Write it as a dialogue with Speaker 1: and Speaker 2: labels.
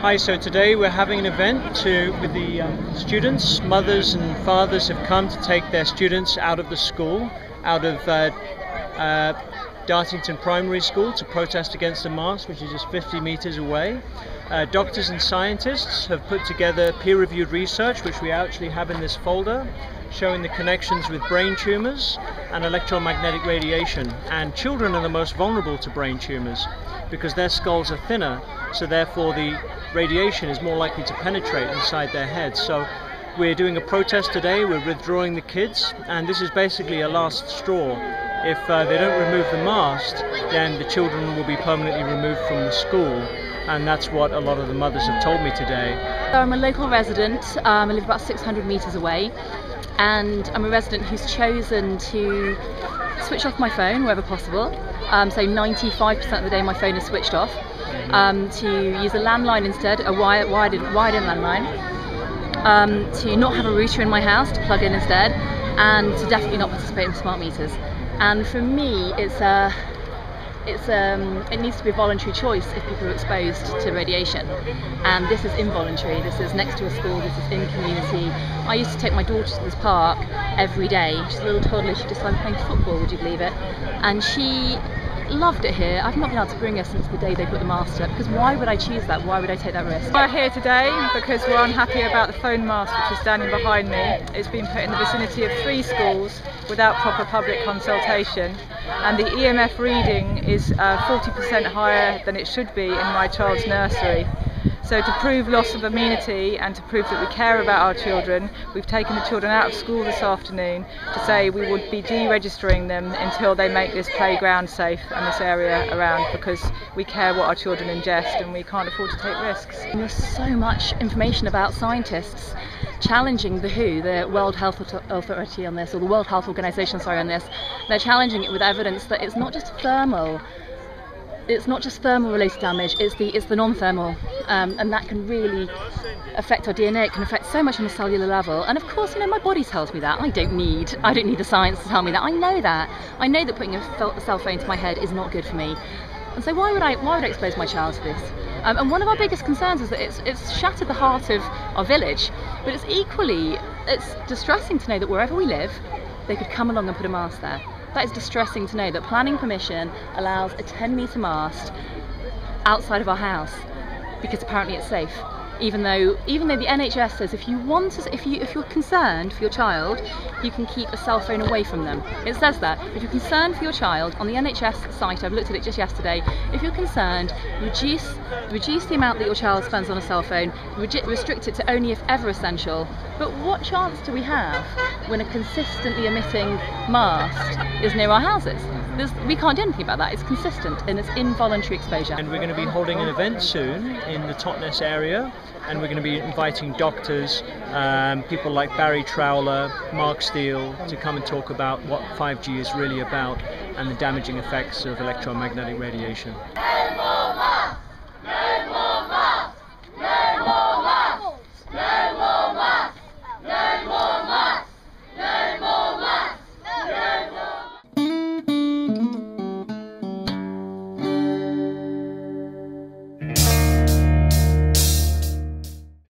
Speaker 1: Hi, so today we're having an event with the students. Mothers and fathers have come to take their students out of the school, out of Dartington Primary School, to protest against the mast, which is just 50 meters away. Doctors and scientists have put together peer-reviewed research, which we actually have in this folder, showing the connections with brain tumors and electromagnetic radiation. And children are the most vulnerable to brain tumors because their skulls are thinner, so therefore the radiation is more likely to penetrate inside their heads. So we're doing a protest today, we're withdrawing the kids, and this is basically a last straw. If they don't remove the mast, then the children will be permanently removed from the school, and that's what a lot of the mothers have told me today.
Speaker 2: I'm a local resident. I live about 600 metres away, and I'm a resident who's chosen to switch off my phone wherever possible. So 95% of the day my phone is switched off. To use a landline instead, a wired-in landline. To not have a router in my house, to plug in instead, and to definitely not participate in smart meters. And for me, it needs to be a voluntary choice if people are exposed to radiation. And this is involuntary. This is next to a school. This is in community. I used to take my daughter to this park every day. She's a little toddler. She decided playing football. Would you believe it? And she loved it here. I've not been able to bring her since the day they put the mast up, because why would I choose that? Why would I take that risk?
Speaker 3: We're here today because we're unhappy about the phone mast which is standing behind me. It's been put in the vicinity of 3 schools without proper public consultation, and the EMF reading is 40% higher than it should be in my child's nursery. So to prove loss of amenity and to prove that we care about our children, we've taken the children out of school this afternoon to say we would be deregistering them until they make this playground safe and this area around, because we care what our children ingest and we can't afford to take risks.
Speaker 2: There's so much information about scientists challenging the WHO, the World Health Authority on this, or the World Health Organization, sorry, on this. They're challenging it with evidence that it's not just thermal. It's not just thermal related damage, it's the non-thermal, and that can really affect our DNA. It can affect so much on a cellular level, and of course, my body tells me that. I don't need the science to tell me that. I know that putting a cell phone to my head is not good for me, and so why would I expose my child to this? And one of our biggest concerns is that it's shattered the heart of our village, but it's distressing to know that wherever we live, they could come along and put a mast there. That is distressing to know that planning permission allows a 10-metre mast outside of our house because apparently it's safe. Even though the NHS says if you're concerned for your child, you can keep a cell phone away from them. It says that if you're concerned for your child, on the NHS site, I've looked at it just yesterday, if you're concerned, reduce the amount that your child spends on a cell phone, restrict it to only if ever essential. But what chance do we have when a consistently emitting mast is near our houses? We can't do anything about that. It's consistent and it's involuntary exposure.
Speaker 1: And we're going to be holding an event soon in the Totnes area, and we're going to be inviting doctors, people like Barry Trowler, Mark Steele, to come and talk about what 5G is really about and the damaging effects of electromagnetic radiation.